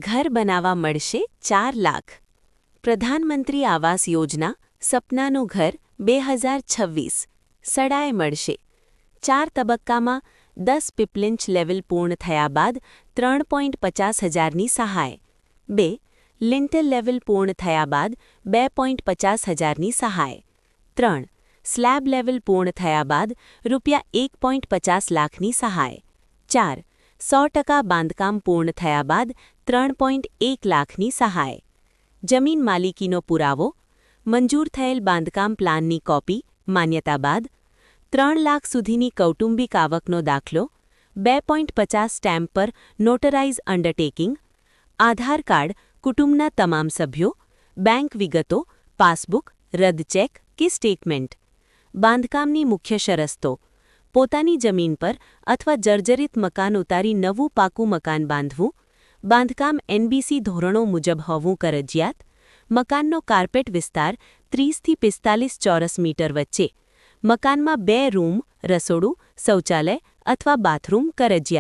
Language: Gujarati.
ઘર બનાવવા મળશે 4 લાખ. પ્રધાનમંત્રી આવાસ યોજના સપનાનું ઘર 2026 સડાએ મળશે. 4 તબક્કામાં 10 પીપલિંચ લેવલ પૂર્ણ થયા બાદ 3,50,000ની સહાય. 2 લિન્ટલ લેવલ પૂર્ણ થયા બાદ 2,50,000ની સહાય. 3 સ્લેબ લેવલ પૂર્ણ થયા બાદ ₹1.50 લાખની સહાય. 4 100% બાંધકામ પૂર્ણ થયા બાદ 3.1 લાખની સહાય. જમીન માલિકીનો પુરાવો, મંજૂર થયેલ બાંધકામ પ્લાનની કોપી, માન્યતા બાદ 3 લાખ સુધીની કૌટુંબિક આવકનો દાખલો, 2.50 સ્ટેમ્પ પર નોટરાઇઝ અંડરટેકિંગ, આધાર કાર્ડ કુટુંબના તમામ સભ્યો, બેંક વિગતો, પાસબુક, રદ ચેક કે સ્ટેટમેન્ટ. બાંધકામની મુખ્ય શરતો: પોતાની જમીન પર અથવા જર્જરિત મકાન ઉતારી નવું પાકું મકાન બાંધવું, બાંધકામ NBC ધોરણો મુજબ હોવું ફરજિયાત, મકાનનો કાર્પેટ વિસ્તાર 30થી 45 ચોરસ મીટર વચ્ચે, મકાનમાં 2 રૂમ, રસોડું, શૌચાલય અથવા બાથરૂમ ફરજિયાત.